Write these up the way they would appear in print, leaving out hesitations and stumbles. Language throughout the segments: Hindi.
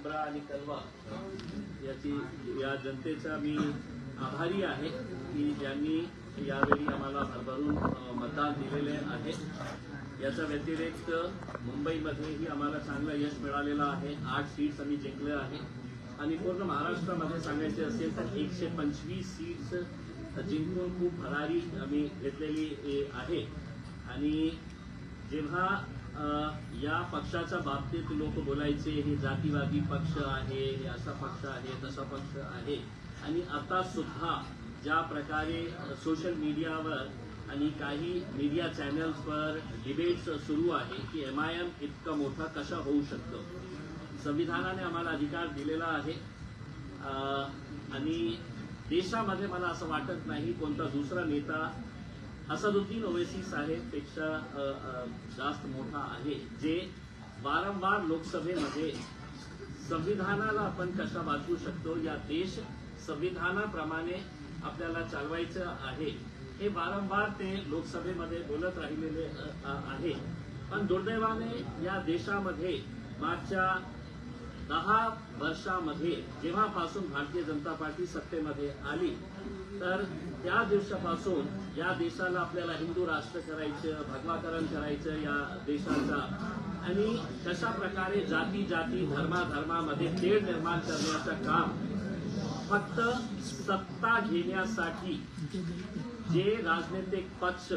मुंब्रा आणि कलवा या जनतेचा मी आभारी आहे की ज्यांनी यावेळी आम्हाला भरभरून मतदान दिलेले आहे। याचा व्यतिरिक्त मुंबईमध्येही आम्हाला चांगलं यश मिळालेलं आहे। 8 सीट्स आम्ही जिंकले आहे आणि पूर्ण महाराष्ट्रामध्ये सांगायचे असेल तर 125 सीट्स जिंकून खूप भरारी आम्ही घेतलेली आहे। आणि जेव्हा या पक्षाच्या बाबतीत लोक बोलायचे हे जातीवादी पक्ष आहे, हे असा पक्ष आहे, तसा पक्ष आहे, आणि आता सुद्धा ज्या प्रकारे सोशल मीडियावर आणि काही मीडिया चॅनल्सवर डिबेट्स सुरू आहे की MIM इतका मोठा कसा होऊ शकतो। संविधानाने आम्हाला अधिकार दिलेला आहे आणि देशामध्ये मला असं वाटत नाही कोणता दुसरा नेता असदुद्दीन ओवैसी साहेब पेक्षा जास्त मोठा आहे, जे वारंवार लोकसभेमध्ये संविधानाला आपण कसा वाचवू शकतो, या देश संविधानाप्रमाणे आपल्याला चालवायचं आहे, हे वारंवार ते लोकसभेमध्ये बोलत राहिलेले आहे। पण दुर्दैवाने या देशामध्ये मागच्या 10 वर्षामध्ये जेव्हापासून भारतीय जनता पार्टी सत्तेमध्ये आली तर त्या दिवसापासून या देशाला आपल्याला हिंदू राष्ट्र करायचं, भगवाकरण करायचं या देशाचा, आणि कशा प्रकारे जाती जाती धर्मामध्ये तेढ निर्माण करण्याचं काम फक्त सत्ता घेण्यासाठी जे राजनैतिक पक्ष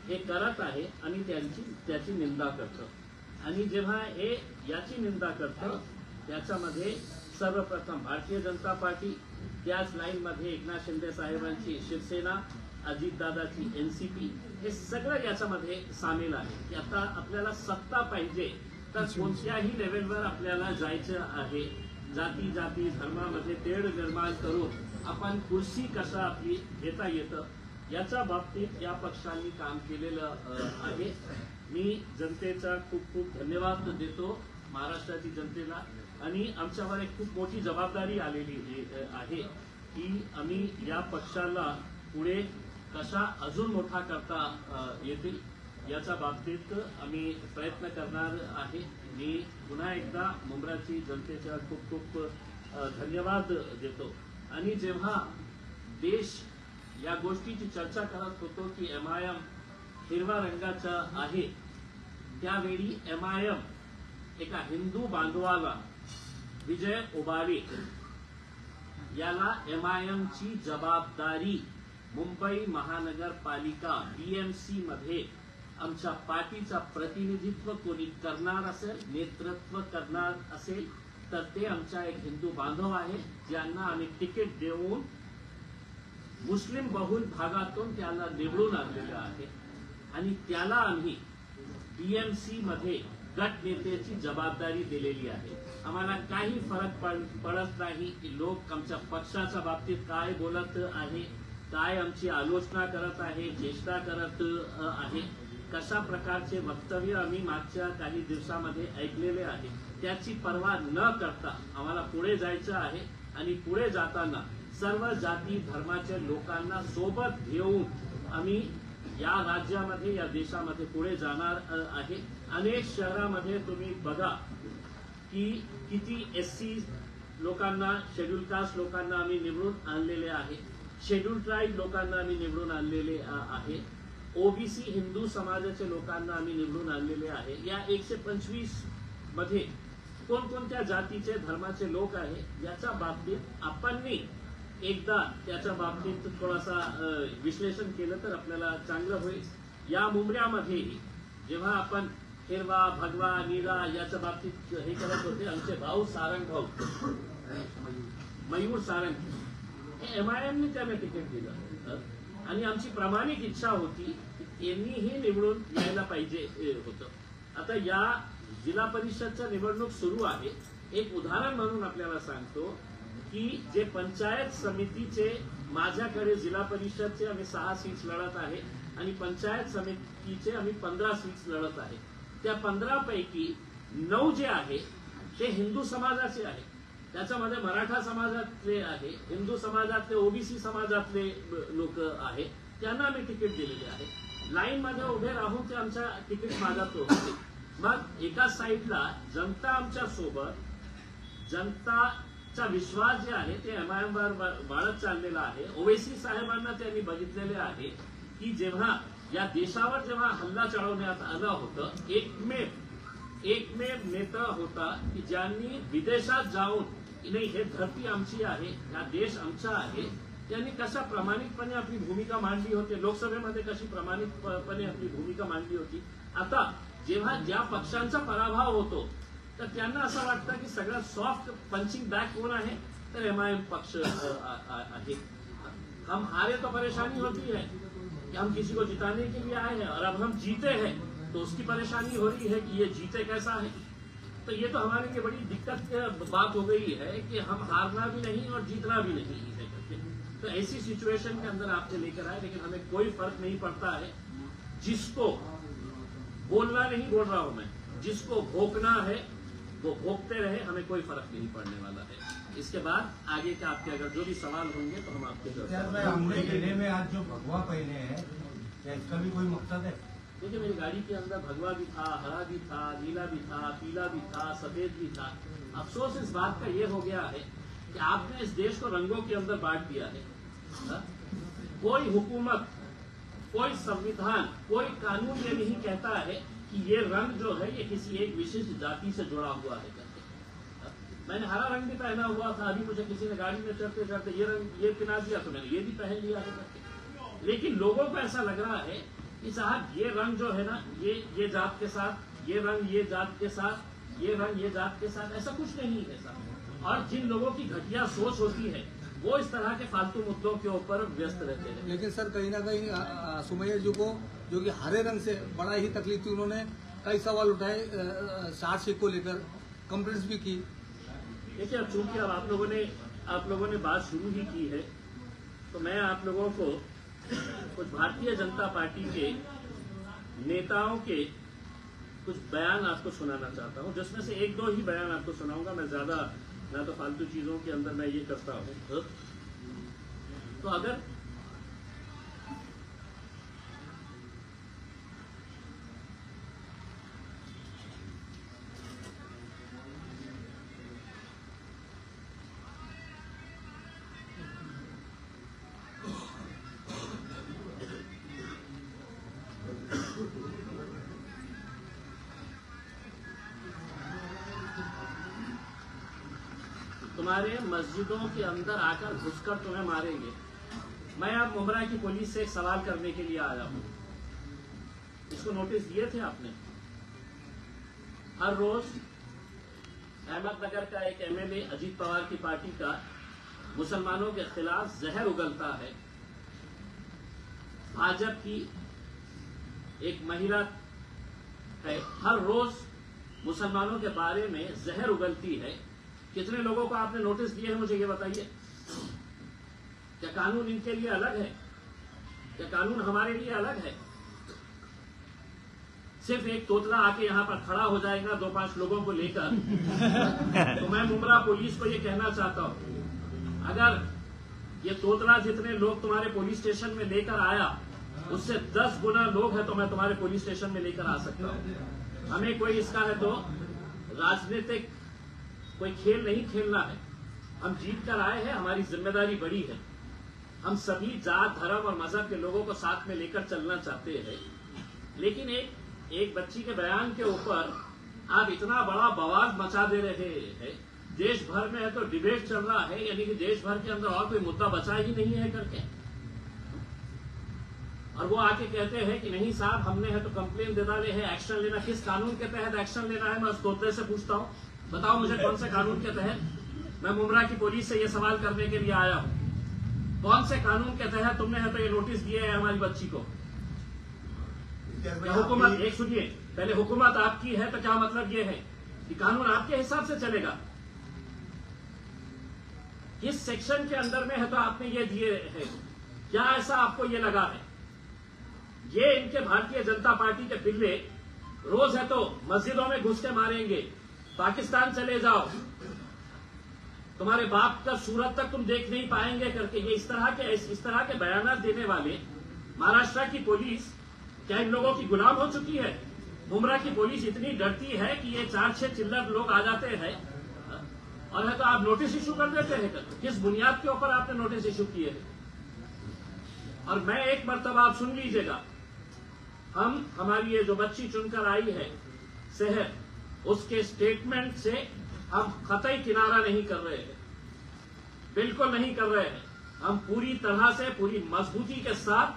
हे करत आहे आणि त्याची निंदा करतं। आणि जेव्हा हे याची निंदा करतं त्याच्यामध्ये सर्वप्रथम भारतीय जनता पार्टी, त्याच लाईनमध्ये एकनाथ शिंदे साहेबांची शिवसेना, अजितदादाची NCP, हे सगळं याच्यामध्ये सामील आहे की आता आपल्याला सत्ता पाहिजे तर कोणत्याही लेवलवर आपल्याला जायचं आहे। जाती जाती धर्मामध्ये तेढ निर्माण करून आपण कुर्सी कसा आपली घेता येतं याच्या बाबतीत या पक्षांनी काम केलेलं आहे। मी जनतेचा खूप खूप धन्यवाद देतो, महाराष्ट्राची जनतेला, आणि आमच्यावर एक खूप मोठी जबाबदारी आलेली आहे की आम्ही या पक्षाला पुढे कसा अजून मोठा करता येतील याच्या बाबतीत आम्ही प्रयत्न करणार आहे। मी पुन्हा एकदा मुंब्राची जनतेचा खूप खूप धन्यवाद देतो। आणि जेव्हा देश या गोष्टीची चर्चा करत होतो की MIM हिरवा रंगाचा आहे, त्यावेळी MIM एका हिंदू बांधवाला, विजय ओबाळे याला MIM ची जबाबदारी मुंबई महानगरपालिका BMC मध्ये आमच्या पार्टीचा प्रतिनिधित्व कोणी करणार असेल, नेतृत्व करणार असेल तर ते आमचा एक हिंदू बांधव आहे, ज्यांना आम्ही तिकीट देऊन मुस्लिम बहुल भागातून त्याला निवडून आणलेलं आहे आणि त्याला आम्ही BMC मध्ये गट नेत्याची जबाबदारी दिलेली आहे। आम्हाला काही फरक पडत नाही की लोक आमच्या पक्षाच्या बाबतीत काय बोलत आहे, काय आमची आलोचना करत आहे, चेष्टा करत आहे, कशा प्रकारचे वक्तव्य आम्ही मागच्या काही दिवसामध्ये ऐकलेले आहे, त्याची पर्वा न करता आम्हाला पुढे जायचं आहे। आणि पुढे जाताना सर्व जाती धर्माच्या लोकांना सोबत घेऊन आम्ही या राज्यामध्ये, या देशामध्ये पुढे जाणार आहे। अनेक शहरामध्ये तुम्ही बघा की किती SC लोकांना, शेड्यूल कास्ट लोकांना आम्ही निवडून आणलेले आहे, शेड्यूल ट्राईब लोकांना आम्ही निवडून आणलेले आहे, OBC हिंदू समाजाच्या लोकांना आम्ही निवडून आणलेले आहे। या 125 मध्ये कोणकोणत्या जातीचे धर्माचे लोक आहे याच्या बाबतीत आपण एकदा त्याच्या बाबतीत थोडासा विश्लेषण केलं तर आपल्याला चांगलं होईल। या मुंब्र्यामध्ये जेव्हा आपण हिरवा, भगवा, नीला याच्या बाबतीत हे करत होते, आमचे भाऊ सारंग भाऊ, मयूर सारंग, हे MIM ने त्यांना तिकीट दिलं आणि आमची प्रामाणिक इच्छा होती की यांनीही निवडून यायला पाहिजे होतं। आता या जिल्हा परिषदच्या निवडणूक सुरू आहे, एक उदाहरण म्हणून आपल्याला सांगतो की जे पंचायत समितीचे, माझ्याकडे जिल्हा परिषदचे आम्ही 6 सीट्स लढत आहे आणि पंचायत समितीचे आम्ही 15 सीट्स लढत आहे। त्या 15 पैकी 9 जे आहे ते हिंदू समाजाचे आहे, त्याच्यामध्ये मराठा समाजातले आहे, हिंदू समाजातले, OBC समाजातले लोक आहे, त्यांना आम्ही तिकीट दिलेले आहे। लाईन मध्ये उभे राहून ते आमच्या तिकीट मागत होते। मग एका साईडला जनता आमच्या सोबत जनताचा विश्वास जे आहे ते MIM वर वाढत चाललेला आहे. ओवैसी साहेबांना त्यांनी बघितलेले आहे की जेव्हा या देशावर जेव्हा हल्ला चढवण्यात आलं होतं, एकमेव नेता होता की ज्यांनी विदेशात जाऊन नाही हे धरती आमची आहे, हा देश आमचा आहे, त्यांनी कशा प्रामाणिकपणे आपली भूमिका मांडली होती, लोकसभेमध्ये कशी प्रामाणिकपणे आपली भूमिका मांडली होती. आता जेव्हा ज्या पक्षांचा पराभव होतो तर त्यांना असं वाटतं की सगळ्यात सॉफ्ट पंचिंग बॅग कोण आहे, तर MIM पक्ष आहे. हम हारे तो परेशानी होती है कि हम किसी को जिताने के लिए आए हैं और अब हम जीते हैं तो उसकी परेशानी हो रही है कि ये जीते कैसा है. तो ये तो हमारे लिए बड़ी दिक्कत की बात हो गई है कि हम हारना भी नहीं और जीतना भी नहीं है करके. तो ऐसी सिचुएशन के अंदर आपसे लेकर आए, लेकिन हमें कोई फर्क नहीं पड़ता है. जिसको बोलना नहीं बोल रहा हूं मैं, जिसको भोंकना है वो भोंकते रहे, हमें कोई फर्क नहीं पड़ने वाला है. इसके बाद आगे के आपके अगर जो भी सवाल होंगे तो हम आपके हमने किले में आज जो भगवा पहने हैं, क्या इसका भी कोई मकसद है? देखिए, मेरी गाड़ी के अंदर भगवा भी था, हरा भी था, नीला भी था, पीला भी था, सफेद भी था. अफसोस इस बात का ये हो गया है कि आपने इस देश को रंगों के अंदर बांट दिया है. कोई हुकूमत, कोई संविधान, कोई कानून ये नहीं कहता है कि ये रंग जो है ये किसी एक विशिष्ट जाति से जुड़ा हुआ है करके. मैंने हरा रंग भी पहना हुआ था, अभी मुझे किसी ने गाड़ी में चढ़ते चढ़ते ये रंग ये पिला दिया तो मैंने ये भी पहन लिया है करके. लेकिन लोगों को ऐसा लग रहा है कि साहब ये रंग जो है ना, ये जात के साथ, ये रंग ये जात के साथ, ये रंग ये जात के साथ, ऐसा कुछ नहीं है साहब. और जिन लोगों की घटिया सोच होती है वो इस तरह के फालतू मुद्दों के ऊपर व्यस्त रहते हैं. लेकिन सर कहीं ना कहीं सुमैया जी को जो कि हरे रंग से बड़ा ही तकलीफ थी, उन्होंने कई सवाल उठाए चार्जशीट को लेकर, कंप्लेंट्स भी की. देखिए, अब चूंकि अब आप लोगों ने बात शुरू ही की है तो मैं आप लोगों को कुछ भारतीय जनता पार्टी के नेताओं के कुछ बयान आपको सुनाना चाहता हूं, जिसमें से एक दो ही बयान आपको सुनाऊंगा. मैं ज्यादा ना तो फालतू चीजों के अंदर मैं ये करता हूं. तो अगर तुम्हारे मस्जिदों के अंदर आकर घुसकर तुम्हें मारेंगे. मैं अब मुमरा की पुलिस से एक सवाल करने के लिए आया हूं. इसको नोटिस दिए थे आपने? हर रोज अहमदनगर का एक MLA अजीत पवार की पार्टी का मुसलमानों के खिलाफ जहर उगलता है. भाजपा की एक महिला है, हर रोज मुसलमानों के बारे में जहर उगलती है. कितने लोगों को आपने नोटिस दिए हैं, मुझे ये बताइए. क्या कानून इनके लिए अलग है? क्या कानून हमारे लिए अलग है? सिर्फ एक तोतला आके यहाँ पर खड़ा हो जाएगा 2-5 लोगों को लेकर. तो मैं मुमरा पुलिस को ये कहना चाहता हूं, अगर ये तोतला जितने लोग तुम्हारे पुलिस स्टेशन में लेकर आया उससे 10 गुना लोग हैं तो मैं तुम्हारे पुलिस स्टेशन में लेकर आ सकता हूं. हमें कोई इसका है तो राजनीतिक कोई खेल नहीं खेलना है. हम जीत कर आए हैं, हमारी जिम्मेदारी बड़ी है. हम सभी जात, धर्म और मजहब के लोगों को साथ में लेकर चलना चाहते हैं. लेकिन एक बच्ची के बयान के ऊपर आप इतना बड़ा बवाल मचा दे रहे हैं. देश भर में है तो डिबेट चल रहा है, यानी कि देश भर के अंदर और कोई मुद्दा बचा ही नहीं है करके. और वो आके कहते हैं कि नहीं साहब, हमने है तो कंप्लेन दे डाले हैं, एक्शन लेना. किस कानून के तहत एक्शन लेना है, मैं उस तोते से पूछता हूं. बताओ मुझे कौन से कानून के तहत. मैं मुमरा की पुलिस से ये सवाल करने के लिए आया हूं, कौन से कानून के तहत तुमने है तो ये नोटिस दिए है हमारी बच्ची को. क्या हुकूमत, एक सुनिए, पहले हुकूमत आपकी है तो क्या मतलब ये है कि कानून आपके हिसाब से चलेगा? किस सेक्शन के अंदर में है तो आपने ये दिए है? क्या ऐसा आपको ये लगा है? ये इनके भारतीय जनता पार्टी के पिल्ले रोज है तो मस्जिदों में घुस के मारेंगे, पाकिस्तान चले जाओ, तुम्हारे बाप का सूरत तक तुम देख नहीं पाएंगे करके. ये इस तरह के बयान देने वाले महाराष्ट्र की पुलिस क्या इन लोगों की गुलाम हो चुकी है? मुमरा की पुलिस इतनी डरती है कि ये 4-6 चिल्लर लोग आ जाते हैं और है तो आप नोटिस इशू कर देते हैं। किस बुनियाद के ऊपर आपने नोटिस इशू किए हैं? और मैं एक मर्तबा आप सुन लीजिएगा, हमारी ये जो बच्ची चुनकर आई है शहर, उसके स्टेटमेंट से हम कतई किनारा नहीं कर रहे हैं, बिल्कुल नहीं कर रहे हैं। हम पूरी तरह से पूरी मजबूती के साथ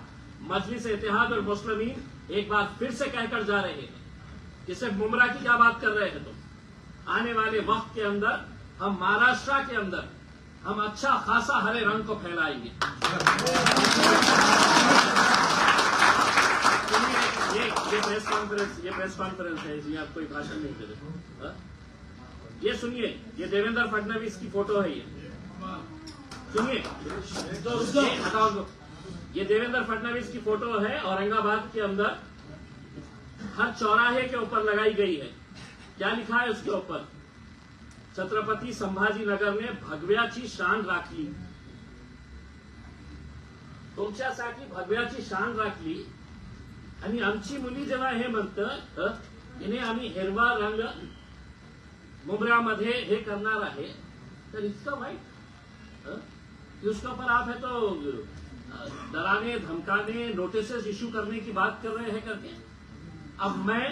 मजलिस इत्तेहाद और मुस्लिमीन एक बार फिर से कहकर जा रहे हैं कि सिर्फ मुमरा की क्या बात कर रहे हैं तुम। आने वाले वक्त के अंदर हम महाराष्ट्र के अंदर हम अच्छा खासा हरे रंग को फैलाएंगे। ये प्रेस कॉन्फ्रेंस है, इसमें आप कोई भाषण नहीं दे रहे। ये सुनिए, ये देवेंद्र फडणवीस की फोटो है। ये सुनिए, तो ये हटाओ दो। ये देवेंद्र फडणवीस की फोटो है, औरंगाबाद के अंदर हर चौराहे के ऊपर लगाई गई है। क्या लिखा है उसके ऊपर? छत्रपती संभाजीनगर ने भगव्याची शान राखली। तुमच्यासाठी भगव्याची शान राखली आणि आमची मुली जेव्हा हे म्हणतं की आम्ही हिरवा रंग मुंब्रामध्ये हे करणार आहे, तर इतकं वाईट कि उसके ऊपर आप है तो डराने धमकाने नोटिसेस इशू करने की बात कर रहे हैं करके। अब मैं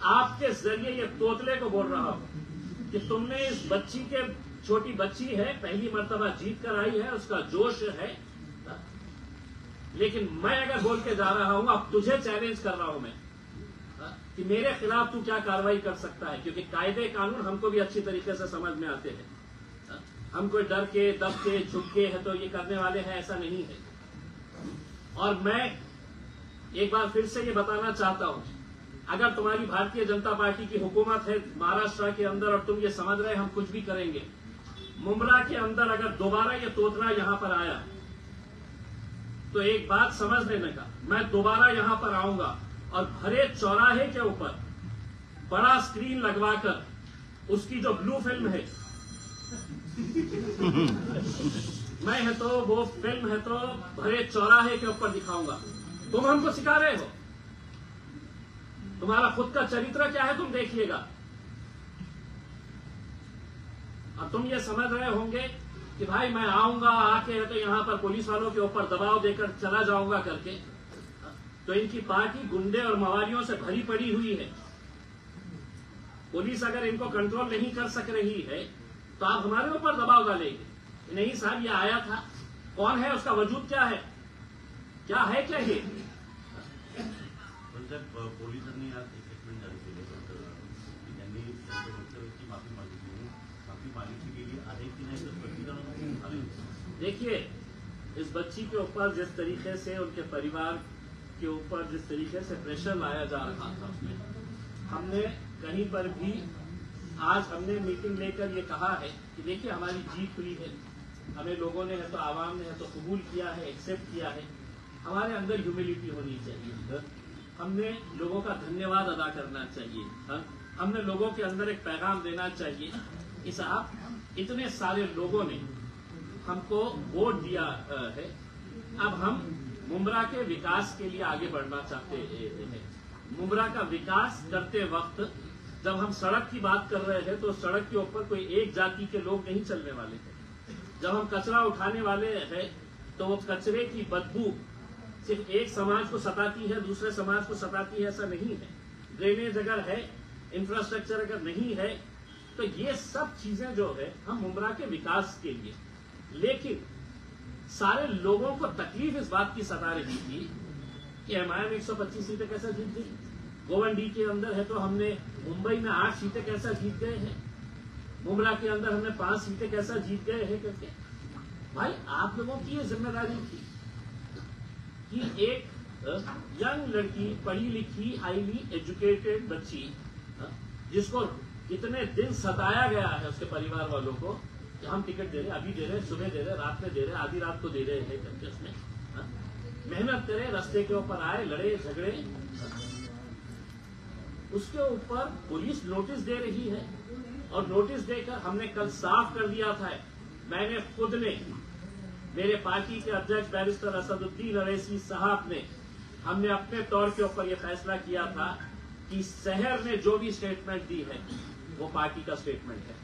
आपके जरिए ये तोतले को बोल रहा हूं कि तुमने इस बच्ची के, छोटी बच्ची है, पहली मर्तबा जीत कर आई है, उसका जोश है, लेकिन मैं अगर बोल के जा रहा हूं, अब तुझे चैलेंज कर रहा हूं मैं कि मेरे खिलाफ तू क्या कार्रवाई कर सकता है, क्योंकि कायदे कानून हमको भी अच्छी तरीके से समझ में आते हैं। हम कोई डर के दब के छुप के है तो ये करने वाले हैं, ऐसा नहीं है। और मैं एक बार फिर से ये बताना चाहता हूं, अगर तुम्हारी भारतीय जनता पार्टी की हुकूमत है महाराष्ट्र के अंदर और तुम ये समझ रहे हम कुछ भी करेंगे, मुंब्रा के अंदर अगर दोबारा ये तोतला यहां पर आया तो एक बात समझ लेने का, मैं दोबारा यहां पर आऊंगा और भरे चौराहे के ऊपर बड़ा स्क्रीन लगवाकर उसकी जो ब्लू फिल्म है मैं है तो वो फिल्म है तो भरे चौराहे के ऊपर दिखाऊंगा। तुम हमको सिखा रहे हो, तुम्हारा खुद का चरित्र क्या है तुम देखिएगा। अब तुम ये समझ रहे होंगे कि भाई मैं आऊंगा, आके है तो यहां पर पुलिस वालों के ऊपर दबाव देकर चला जाऊंगा करके, तो इनकी पार्टी गुंडे और मवालियों से भरी पड़ी हुई है। पुलिस अगर इनको कंट्रोल नहीं कर सक रही है तो आप हमारे ऊपर दबाव डालेंगे, नहीं साहब ये आया था, कौन है, उसका वजूद क्या है, क्या है क्या ये। पोलिसांनी आज स्टेटमेंट जारी केलं, त्यांनी त्यांच्या वक्तव्याची माफी मागितली, माफी मागितली गेली आहे की नाही तर प्रतिक्रिया आली। देखिए, इस बच्ची के ऊपर जिस तरीके से उनके परिवार के ऊपर जिस तरीके से प्रेशर लाया जा रहा था, उसमें हमने कहीं पर भी आज हमने मीटिंग लेकर ये कहा है कि देखिए हमारी जीत हुई है, हमें लोगों ने है तो आवाम ने है तो कबूल किया है, एक्सेप्ट किया है। हमारे अंदर ह्यूमिलिटी होनी चाहिए, हमने लोगों का धन्यवाद अदा करना चाहिए, हमने लोगों के अंदर एक पैगाम देना चाहिए कि साहब इतने सारे लोगों ने हमको वोट दिया है, अब हम मुंब्रा के विकास के लिए आगे बढ़ना चाहते हैं। मुंब्रा का विकास करते वक्त जब हम सड़क की बात कर रहे हैं तो सड़क के ऊपर कोई एक जाति के लोग नहीं चलने वाले हैं। जब हम कचरा उठाने वाले हैं तो वो कचरे की बदबू सिर्फ एक समाज को सताती है, दूसरे समाज को सताती है, ऐसा नहीं है। ड्रेनेज अगर है, इंफ्रास्ट्रक्चर अगर नहीं है, तो ये सब चीजें जो है हम मुंब्रा के विकास के लिए, लेकिन सारे लोगों को तकलीफ इस बात की सता रही थी कि एमआईएम 125 सीटें कैसे जीत गई, गोवंडी के अंदर है तो हमने मुंबई में 8 सीटें कैसा जीत गए हैं, मुंब्रा के अंदर हमने 5 सीटें कैसा जीत गए हैं करके। भाई आप लोगों की ये जिम्मेदारी थी कि एक यंग लड़की, पढ़ी लिखी, हाईली एजुकेटेड बच्ची, जिसको इतने दिन सताया गया है उसके परिवार वालों को कि हम टिकट दे रहे, अभी दे रहे, सुबह दे रहे, रात में दे रहे, आधी रात को दे रहे हैं करके, उसमें मेहनत करे, रास्ते के ऊपर आए, लड़े झगड़े, उसके ऊपर पुलिस नोटिस दे रही है। और नोटिस देकर हमने कल साफ कर दिया था, मैंने खुद ने, मेरे पार्टी के अध्यक्ष बैरिस्टर असदुद्दीन अवैसी साहब ने, हमने अपने तौर के ऊपर यह फैसला किया था कि शहर ने जो भी स्टेटमेंट दी है वो पार्टी का स्टेटमेंट है।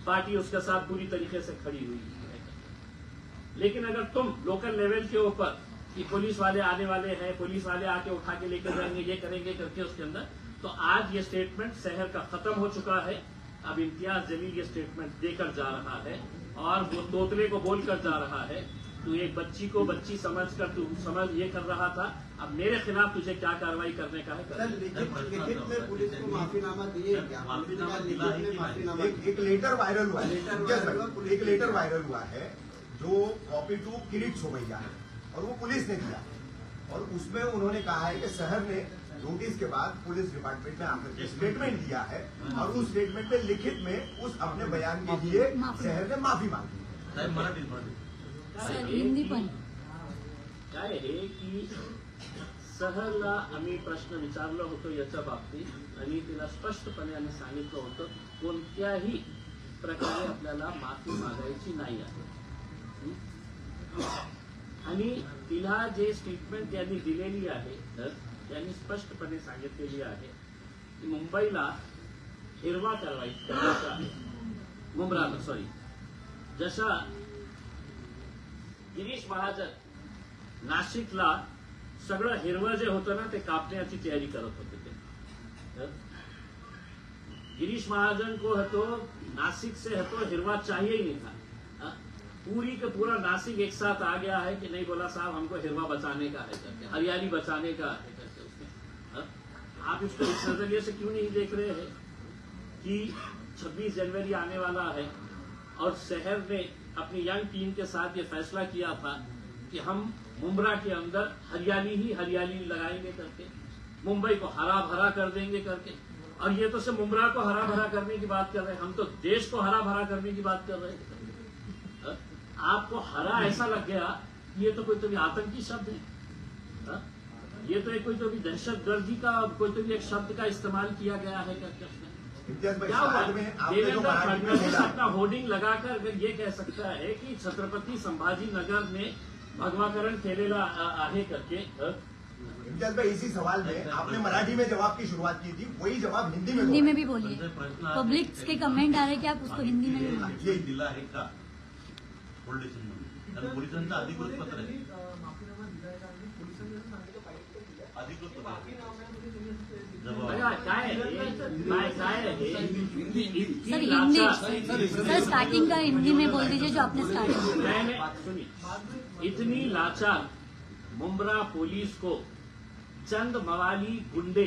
पार्टी उसके साथ पूरी तरीके से खड़ी हुई है। लेकिन अगर तुम लोकल लेवल के ऊपर कि पुलिस वाले आने वाले हैं, पुलिस वाले आके उठा के लेकर जाएंगे, ये करेंगे करके उसके अंदर, तो आज ये स्टेटमेंट शहर का खत्म हो चुका है। अब इम्तियाज जलील ये स्टेटमेंट देकर जा रहा है और वो तोतले को बोलकर जा रहा है। तू एक बच्ची को बच्ची समझकर तू समझ ये कर रहा था, अब मेरे खिलाफ तुझे क्या कार्रवाई करने का है कर। लिखित में पुलिस को माफीनामा दिए क्या? माफीनामा दिला है कि माफीनामा एक लेटर वायरल हुआ है, एक लेटर वायरल हुआ है जो कॉपी टू किरीट सोमैया है और वो पुलिस ने दिया और उसमें उन्होंने कहा है कि शहर ने नोटिस के बाद पुलिस डिपार्टमेंट में आकर के स्टेटमेंट दिया है और उस स्टेटमेंट में लिखित में उस अपने बयान के लिए शहर ने माफी मांगी है। साहेब मराठी सर हिंदी पण काय आहे की सहरला आम्ही प्रश्न विचारला होतो याच्या बाबतीत आणि तिला स्पष्टपणे आम्ही सांगितलं होतं कोणत्याही प्रकारे आपल्याला माफी मागायची नाही आहे। आणि तिला जे स्टेटमेंट त्यांनी दिलेली आहे त्यांनी स्पष्टपणे सांगितलेली आहे की मुंबईला हिरवा करायचा आहे, मुंब्राला सॉरी, जशा गिरीश महाजन नाशिकला सगळं हिरवं जे होतं ना ते कापण्याची तयारी करत होते ते। गिरीश महाजन को है तो नासिक से है तो हिरवा चाहिए ही नहीं था। पूरी के पूरा नासिक एक साथ आ गया है कि नहीं, बोला साहब हमको हिरवा बचाने का है करके, हरियाली बचाने का है करके उसने। आप इसको इस नजरिए से क्यों नहीं देख रहे हैं कि 26 जनवरी आने वाला है और शहर ने अपनी यंग टीम के साथ ये फैसला किया था कि हम मुंब्रा के अंदर हरियाली ही हरियाली लगाएंगे करके, मुंबई को हरा भरा कर देंगे करके। और ये तो सिर्फ मुंब्रा को हरा भरा करने की बात कर रहे हैं, हम तो देश को हरा भरा करने की बात कर रहे हैं। आपको हरा ऐसा लग गया ये तो कोई तो भी आतंकी शब्द है, ये तो एक कोई तो भी दहशतगर्दी का कोई तो भी एक शब्द का इस्तेमाल किया गया है करके उसने। क्या हुआ? देवेंद्र फडणवीस अपना होर्डिंग लगाकर अगर ये कह सकता है कि छत्रपति संभाजीनगर ने भगवाकरण केलेला आहे करके। इम्तियाज भाई इसी सवाल में आपने मराठी में जवाब की शुरुआत की थी, वही जवाब हिंदी में हिंदी में भी बोलिए। पब्लिक के कमेंट आ रहे कि आप उसको हिंदी में भी बोलिए। ये दिला आहे का पोलीस स्टेशनमध्ये? कारण पोलिसांचं अधिकृत पत्र आहे, अधिकृत पत्र आहे। काय सर हिंदी, सर स्टार्टिंग का हिंदी में बोल दीजिए जो आपने स्टार्ट किया। सुनिए, इतनी लाचार मुंब्रा पुलिस को चंद मवाली गुंडे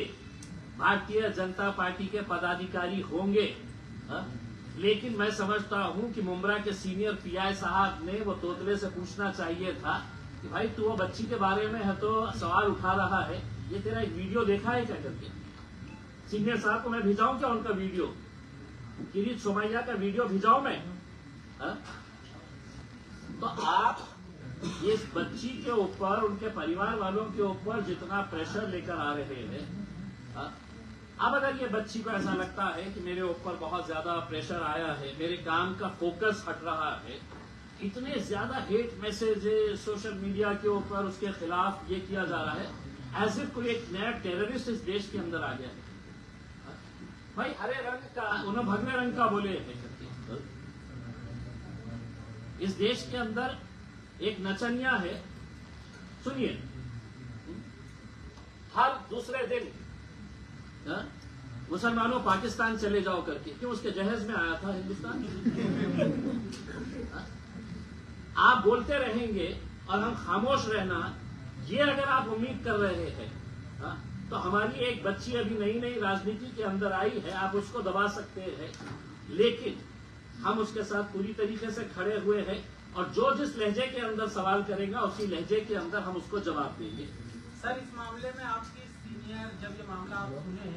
भारतीय जनता पार्टी के पदाधिकारी होंगे, लेकिन मैं समझता हूं कि मुंब्रा के सीनियर पीआई साहब ने वो तोतले से पूछना चाहिए था कि भाई तू वो बच्ची के बारे में है तो सवाल उठा रहा है, ये तेरा एक वीडियो देखा है क्या करके। सीनियर साहब को मैं भिजाऊं क्या उनका वीडियो, किरीट सोमैया का वीडियो भिजाऊं मैं? तो आप इस बच्ची के ऊपर, उनके परिवार वालों के ऊपर जितना प्रेशर लेकर आ रहे हैं, अब अगर ये बच्ची को ऐसा लगता है कि मेरे ऊपर बहुत ज्यादा प्रेशर आया है, मेरे काम का फोकस हट रहा है, इतने ज्यादा हेट मैसेजेस सोशल मीडिया के ऊपर उसके खिलाफ ये किया जा रहा है, एज इफ कोई एक नया टेररिस्ट इस देश के अंदर आ गया है। भाई हरे रंग का उन्हें भगवे रंग का बोले हैं। इस देश के अंदर एक नचनिया है, सुनिए, हर दूसरे दिन मुसलमानों पाकिस्तान चले जाओ करके, क्यों उसके जहेज में आया था हिंदुस्तान। आप बोलते रहेंगे और हम खामोश रहना, ये अगर आप उम्मीद कर रहे हैं तो हमारी एक बच्ची अभी नई नई राजनीति के अंदर आई है, आप उसको दबा सकते हैं, लेकिन हम उसके साथ पूरी तरीके से खड़े हुए हैं और जो जिस लहजे के अंदर सवाल करेगा उसी लहजे के अंदर हम उसको जवाब देंगे। सर इस मामले में आपकी सीनियर जब ये मामला आप सुने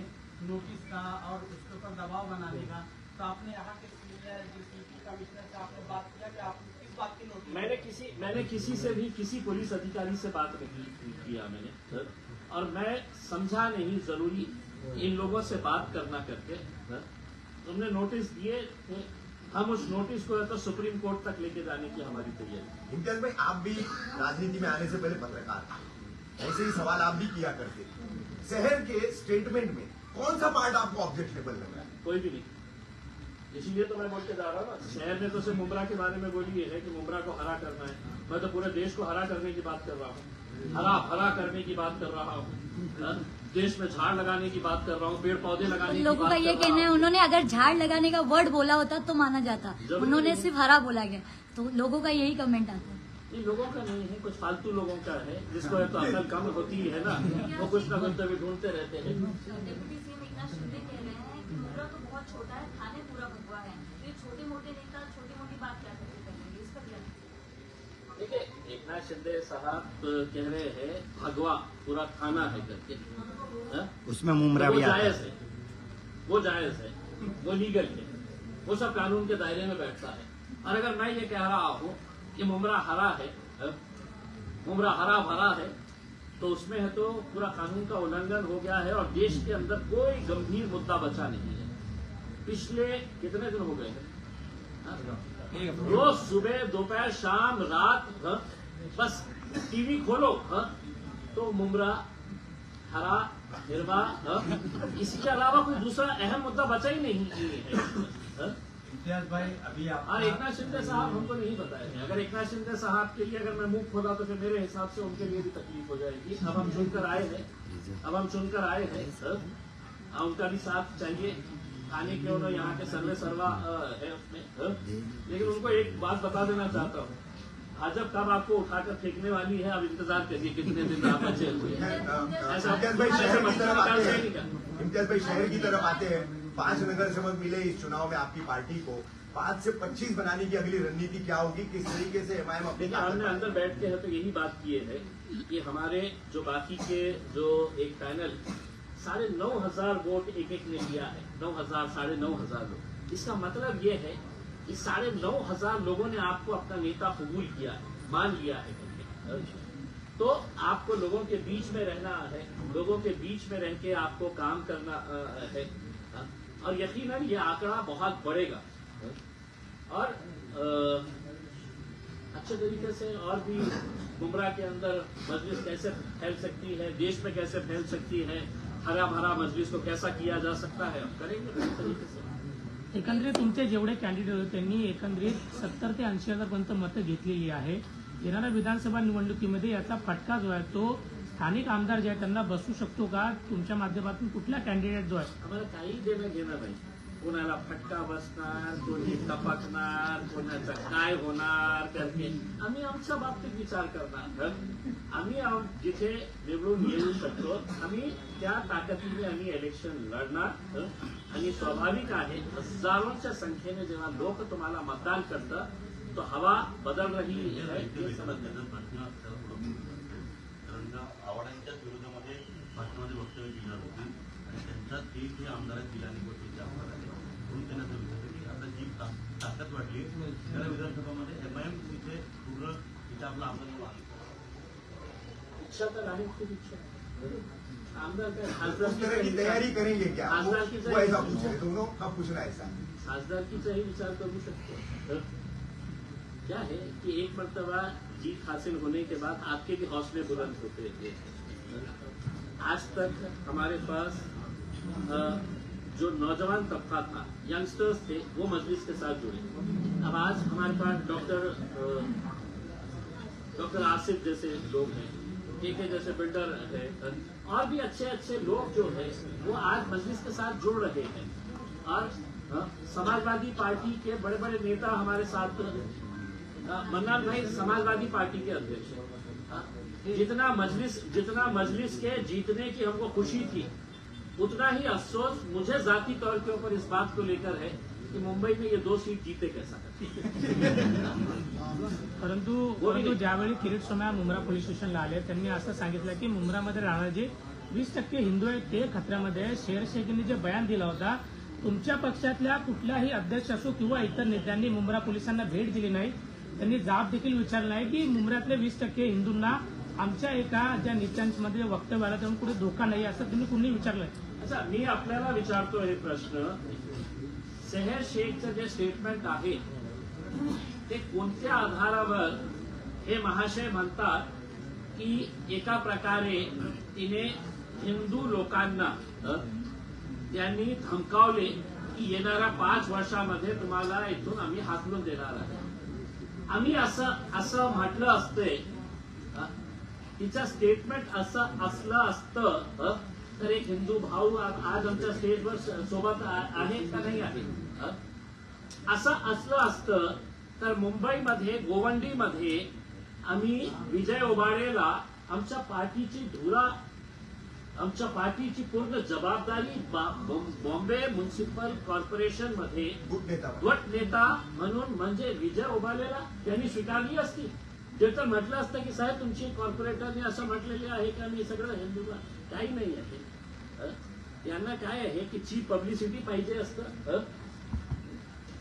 नोटिस का और उसके ऊपर दबाव बनाने का, तो आपने यहाँ के सीनियर डिप्टी कमिश्नर से आपने बात किया कि आप किस बात की नोटिस? मैंने किसी से भी, किसी पुलिस अधिकारी से बात नहीं किया मैंने, और मैं समझा नहीं जरूरी इन लोगों से बात करना करके। तुमने नोटिस दिए, हम उस नोटिस को तो सुप्रीम कोर्ट तक लेके जाने की हमारी तैयारी। इम्तियाज भाई आप भी राजनीति में आने से पहले पत्रकार थे, ऐसे ही सवाल आप भी किया करते थे। शहर के स्टेटमेंट में कौन सा पार्ट आपको ऑब्जेक्शनेबल लग रहा है? कोई भी नहीं। इसीलिए तो मैं बोल के जा रहा हूँ ना, शहर में तो सिर्फ मुमरा के बारे में बोली है कि मुमरा को हरा करना है, मैं तो पूरे देश को हरा करने की बात कर रहा हूँ, हरा भरा करने की बात कर रहा हूँ, देश में झाड़ लगाने की बात कर रहा हूँ, पेड़ पौधे लगाने की बात लोगों का ये कर कहना रहा है हूँ। उन्होंने अगर झाड़ लगाने का वर्ड बोला होता तो माना जाता, उन्होंने सिर्फ हरा बोला गया, तो लोगों का यही कमेंट आता है। ये लोगों का नहीं है, कुछ फालतू लोगों का है, जिसको है तो अकल कम होती है ना, वो कुछ ना कुछ तभी ढूंढते रहते हैं। डिप्टी सीएम एकनाथ शिंदे कह रहे हैं कि मुमरा तो बहुत छोटा है, थाने पूरा भगवा है, ये छोटे मोटे नेता छोटी मोटी बात क्या करेंगे, इसका क्या? देखिए, एकनाथ शिंदे साहब कह रहे हैं भगवा पूरा थाना है करके, उसमें मुमरा वो भी आता जायज है। है, वो जायज है, वो लीगल है, वो सब कानून के दायरे में बैठता है। और अगर मैं ये कह रहा हूँ कि मुमरा हरा है, मुमरा हरा भरा है, तो उसमें है तो पूरा कानून का उल्लंघन हो गया है और देश के अंदर कोई गंभीर मुद्दा बचा नहीं है। पिछले कितने दिन हो गए हैं, रोज सुबह दोपहर शाम रात, बस टीवी खोलो तो मुमरा हरा हिरवा, इसके अलावा कोई दूसरा अहम मुद्दा बचा ही नहीं है। इम्तियाज भाई अभी आप और एकनाथ शिंदे साहब हमको नहीं बताए थे, अगर एकनाथ शिंदे साहब के लिए अगर मैं मुंह खोला तो फिर मेरे हिसाब से उनके लिए भी तकलीफ हो जाएगी। अब हम चुनकर आए हैं, उनका भी साथ चाहिए, आने क्यों ना यहाँ के सर्वे सर्वा है उसमें, लेकिन उनको एक बात बता देना चाहता हूँ, भाजपा कब आपको उठाकर फेंकने वाली है, अब इंतजार करिए कितने दिन आप बचे हुए हैं। इम्तियाज भाई शहर की तरफ आते हैं, 5 नगर सेवक मिले इस चुनाव में आपकी पार्टी को, 5 से 25 बनाने की अगली रणनीति क्या होगी, किस तरीके से एमआईएम अपनी देखिए, हमने अंदर बैठ के है तो यही बात किए है कि हमारे जो बाकी के जो एक पैनल 9,500 वोट एक ने लिया है, 9,000 9,500 लोग, इसका मतलब ये है कि 9,500 लोगों ने आपको अपना नेता कबूल किया है, मान लिया है। तो आपको लोगों के बीच में रहना है, लोगों के बीच में रह के आपको काम करना है, और यकीनन ये आंकड़ा बहुत बढ़ेगा और अच्छे तरीके से और भी मुमरा के अंदर मजलिस कैसे फैल सकती है, देश में कैसे फैल सकती है, हरा भरा मजलिस को कैसा किया जा सकता है, हम करेंगे इस तरीके से। एकंदरीत तुमचे जेवढे कॅन्डिडेट होते त्यांनी एकंदरीत 70 ते 80,000 पर्यंत मतं घेतलेली आहे। येणाऱ्या विधानसभा निवडणुकीमध्ये याचा फटका जो आहे तो स्थानिक आमदार जे आहेत त्यांना बसू शकतो का? तुमच्या माध्यमातून कुठला कॅन्डिडेट जो आहे आम्हाला काही देणं घेणं नाही, कोणाला फटका बसणार, कोणी टपकणार, कोणाचं काय होणार करके आम्ही आमच्या बाबतीत विचार करणार। आम्ही जिथे निवडून येऊ शकतो आम्ही त्या ताकदीने आम्ही इलेक्शन लढणार आणि स्वाभाविक आहे हजारोंच्या संख्येने जेव्हा लोक तुम्हाला मतदान करतात तो हवा बदल रही है हे समजलं। कारण का आव्हाडांच्याच विरोधामध्ये भाषणामध्ये वक्तव्य केली होती आणि त्यांच्यात एक जे आमदार दिलानी गोष्टीचे आमदार आहे म्हणून त्यांना असं विचारलं की आता जी ताकद वाढली त्याला विधानसभामध्ये एमआयएम तिथे पूर्ण तिथे आपला आमदार आहे। इच्छा तर आहे, खूप इच्छा आमदार काय उस तरह की तैयारी करेंगे क्या, वो ऐसा पूछ रहे दोनों, अब पूछना ऐसा खासदारकीचाही विचार करू शकतो। क्या है कि एक मर्तबा जीत हासिल होने के बाद आपके भी हौसले बुलंद होते थे। आज तक हमारे पास जो नौजवान तबका था, यंगस्टर्स थे, वो मजलिस के साथ जुड़े। अब आज हमारे पास डॉक्टर आसिफ जैसे लोग हैं, के जैसे बिल्डर है, और भी अच्छे अच्छे लोग जो है वो आज मजलिस के साथ जुड़ रहे हैं। और समाजवादी पार्टी के बड़े बड़े नेता हमारे साथ, मन्नान भाई समाजवादी पार्टी के अध्यक्ष हैं। जितना मजलिस के जीतने की हमको खुशी थी उतना ही अफसोस मुझे जाती तौर के ऊपर इस बात को लेकर है कि मुंबई में ये 2 सीट जीते कैसा परंतु ज्यावेळी किरीट सोमय्या मुंब्रा पोलीस स्टेशनला आले त्यांनी असं सांगितलं की मुंब्रामध्ये राहणारे जे 20% हिंदू आहेत ते खतऱ्यामध्ये। शेर शेखींनी जे बयान दिला होता, तुमच्या पक्षातल्या कुठल्याही अध्यक्ष असो किंवा इतर नेत्यांनी मुंब्रा पोलिसांना भेट दिली नाही, त्यांनी जाब देखील विचारला नाही की मुंब्र्यातले 20% हिंदूंना आमच्या एका ज्या नेत्यांमध्ये वक्तव्य आलं त्यामुळे कुठे धोका नाही असं तुम्ही कुणी विचारलंय? अच्छा, मी आपल्याला विचारतो हे प्रश्न, शहर शेखचं जे स्टेटमेंट आहे ते कोणत्या आधारावर हे महाशय म्हणतात की एका प्रकारे तिने हिंदू लोकांना त्यांनी धमकावले की येणाऱ्या 5 वर्षामध्ये तुम्हाला इथून आम्ही हाकलून देणार आहे. आम्ही असं म्हटलं असतंय, तिचं स्टेटमेंट असं असलं असतं तर एक हिंदू भाऊ आज आमच्या स्टेजवर सोबत आहे का नाही आहे? असं असलं असतं तर मुंबईमध्ये गोवंडीमध्ये आम्ही विजय ओबाळेला आमच्या पार्टीची पूर्ण जबाबदारी बॉम्बे म्युनिसिपल कॉर्पोरेशन मध्ये गट नेता म्हणून म्हणजे विजय ओबाळेला त्यांनी स्वीकारली असती. ते तर म्हटलं असतं की साहेब तुमची कॉर्पोरेटरने असं म्हटलेले आहे की आम्ही सगळं हिंदूला काही नाही आहे. त्यांना काय आहे की चीप पब्लिसिटी पाहिजे असतं.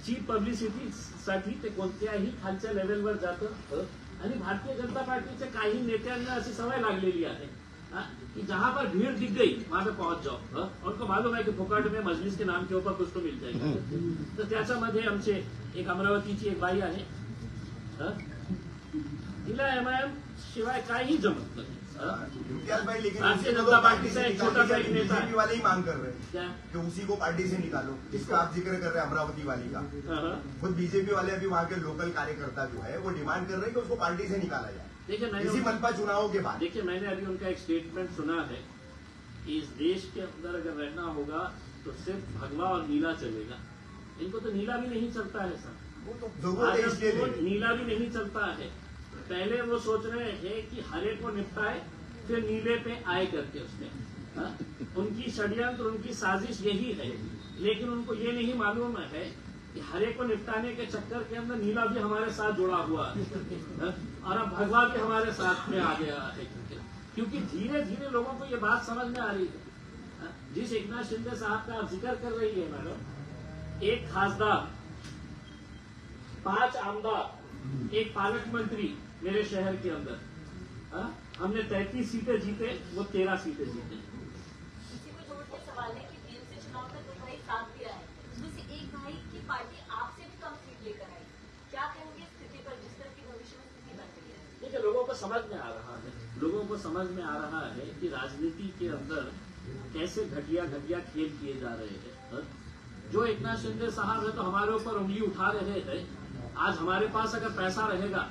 चीप पब्लिसिटी साठी ते कोणत्याही खालच्या लेवलवर जातं. आणि भारतीय जनता पार्टीच्या काही नेत्यांना अशी सवय लागलेली आहे कि जहां पर भीड़ दिख गई वहां पे पहुंच जाओ. उनको मालूम है कि फुकट में मजलिस के नाम के ऊपर कुछ तो मिल जाएगा. तर त्याच्यामध्ये आमचे एक अमरावतीची एक बाई आहे, तिला एमआयएम शिवाय काही जमत नाही. इम्तियाज भाई, लेकिन भारतीय जनता पार्टी से एक छोटा सा एक नेता बीजेपी वाले ही मांग कर रहे हैं क्या कि उसी को पार्टी से निकालो, जिसका आप जिक्र कर रहे हैं अमरावती वाली का. खुद बीजेपी वाले अभी वहाँ के लोकल कार्यकर्ता जो है वो डिमांड कर रहे हैं कि उसको पार्टी से निकाला जाए. देखिए इसी मनपा चुनावों के बाद देखिए मैंने अभी उनका एक स्टेटमेंट सुना है कि इस देश के अंदर अगर रहना होगा तो सिर्फ भगवा और नीला चलेगा. इनको तो नीला भी नहीं चलता है सर. वो तो जरूरत है इसलिए ले रहे हैं. नीला भी नहीं चलता है. पहले वो सोच रहे हैं कि हरे को निपटाए फिर नीले पे आए करके उसमें. उनकी षड्यंत्र उनकी साजिश यही है. लेकिन उनको ये नहीं मालूम है कि हरे को निपटाने के चक्कर के अंदर नीला भी हमारे साथ जुड़ा हुआ है और अब भगवा भी हमारे साथ में आ गया है. क्योंकि धीरे धीरे लोगों को ये बात समझ में आ रही है. जिस एकनाथ शिंदे साहब का आप जिक्र कर रही है मैडम, एक खासदार, 5 आमदार, एक पालक मंत्री मेरे शहर के अंदर. हमने 33 सीटें जीते, वो 13 सीटें जीते. इसी को जोड़ के सवाल है कि बीएमसी चुनाव में 2 भाई साथ दिया है, उसमें से एक भाई की पार्टी आपसे भी कम सीट लेकर आई. क्या कहेंगे स्थिति पर, जिस तरह की भविष्य में स्थिति बन रही है? देखिए लोगों को समझ में आ रहा है, लोगों को समझ में आ रहा है कि राजनीति के अंदर कैसे घटिया खेल किए जा रहे हैं. जो एकनाथ शिंदे साहब है तो हमारे ऊपर उंगली उठा रहे हैं. आज हमारे पास अगर पैसा रहेगा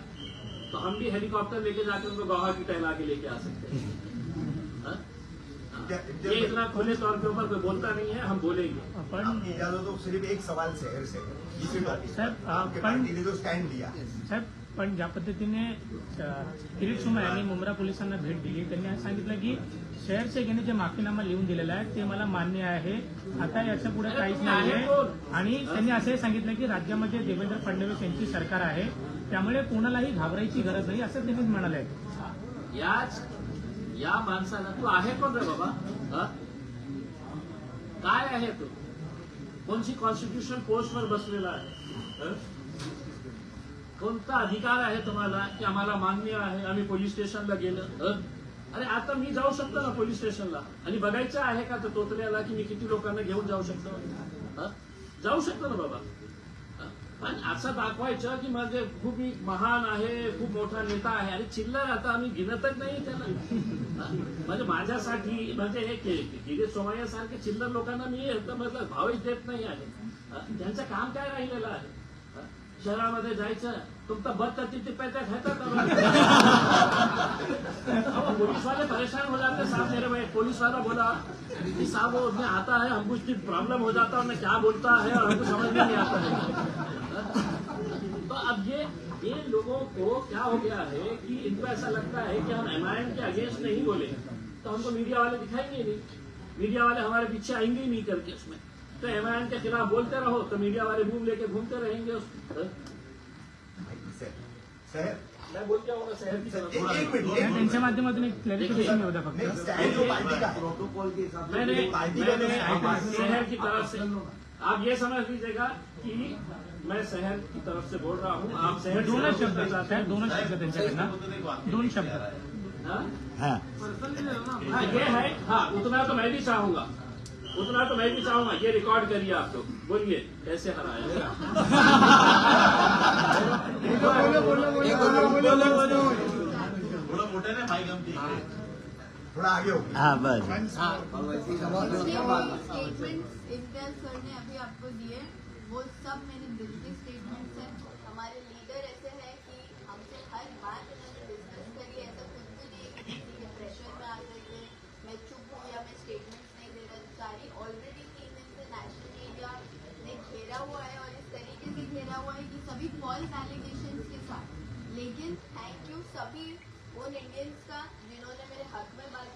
तो हम भी हेलीकॉप्टर लेके जाकर उनको गुवाहाटी टहला के लेके आ सकते हैं. ये इतना खुले तौर के ऊपर कोई बोलता नहीं है, हम बोलेंगे. आपकी इजाजत तो सिर्फ एक सवाल शहर से है, इसी टॉपिक साहेब, आपके पार्टी ने जो स्टँड लिया. साहेब, पण ज्या पद्धतीने किरीट सोमय्या यांनी मुंब्रा पोलिसांना भेट दिली, त्यांनी सांगितलं की शहर शेखने जे माफीनामा लिहून दिलेला आहे ते मला मान्य आहे, आता याच्या पुढे काहीच नाही आहे. आणि त्यांनी असंही सांगितलं की राज्यामध्ये देवेंद्र फडणवीस यांची सरकार आहे, त्यामुळे कोणालाही घाबरायची गरज नाही असं त्यांनी म्हणाले. या माणसाला तू आहे कोण रे बाबा? काय आहे तू? कोणची कॉन्स्टिट्यूशन पोस्टवर बसलेला आहे? कोणता अधिकार आहे तुम्हाला की आम्हाला मान्य आहे, आम्ही पोलीस स्टेशनला गेलं? अरे आता मी जाऊ शकतो ना पोलीस स्टेशनला आणि बघायचं आहे का तो तोतऱ्याला की मी किती लोकांना घेऊन जाऊ शकतो? जाऊ शकतो ना बाबा. पण असं दाखवायचं की म्हणजे खूप महान आहे, खूप मोठा नेता आहे. अरे चिल्लर आता आम्ही गिनतच नाही त्याला. म्हणजे माझ्यासाठी म्हणजे हे किरीट सोमय्या सारखे चिल्लर लोकांना मी मतलब भावच देत नाही आहे. त्यांचं काम काय राहिलेलं आहे? शहरामध्ये जायचं, तुमचा बद तिथे पैसा खातात. पुलिस वाले परेशान हो जाते साहब. मेरे भाई पुलिस वाला बोला कि साहब वो उसमें आता है, हमको कुछ प्रॉब्लम हो जाता है, उन्हें क्या बोलता है और हमको समझ में नहीं आता है. तो अब ये लोगों को क्या हो गया है कि इनको ऐसा लगता है कि हम एमआईएम के अगेंस्ट नहीं बोले तो हमको मीडिया वाले दिखाएंगे नहीं, मीडिया वाले हमारे पीछे आएंगे ही नहीं करके उसमें. तो एमआईएम के खिलाफ बोलते रहो तो मीडिया वाले बूम लेके घूमते रहेंगे उसमें. मैं बोल क्या होगा शहर की तरफ. एक मिनट त्यांच्या माध्यमातून एक क्लॅरिफिकेशन होता फक्त. स्टँड जो पार्टी का है, प्रोटोकॉल के हिसाब से मैंने शहर की तरफ से आप ये समझ लीजिएगा कि मैं शहर की तरफ से बोल रहा हूँ. आप शहर दोनों शब्द साहेब, दोनों शब्द त्यांच्याकडनं, 2 शब्द. हाँ ये है. हाँ उतना तो मैं भी चाहूंगा, उतना तो मैं भी चाहूंगा. ये रिकॉर्ड करिए आप लोग, बोलिए कैसे हराया. थोडं मोठ्याने माईक आमची. थोड़ा आगे हो गया। हाँ बस स्टेटमेंट्स इम्तियाज सर ने अभी आपको दिए, वो सब मेरे दिल के स्टेटमेंट्स हैं। हमारे लीडर ऐसे हैं कि हमसे हर बात उन्होंने डिस्कस करी, ऐसा कुछ भी नहीं है कि किसी के प्रेशर में आ करके मैं चुप हूँ या मैं स्टेटमेंट्स नहीं दे रहा। सारी ऑलरेडी 3 दिन से नेशनल मीडिया ने घेरा हुआ है और इस तरीके से घेरा हुआ है कि सभी फॉल्स एलिगेशंस के साथ। लेकिन थैंक यू सभी उन इंडियंस का जिन्होंने मेरे हक में बात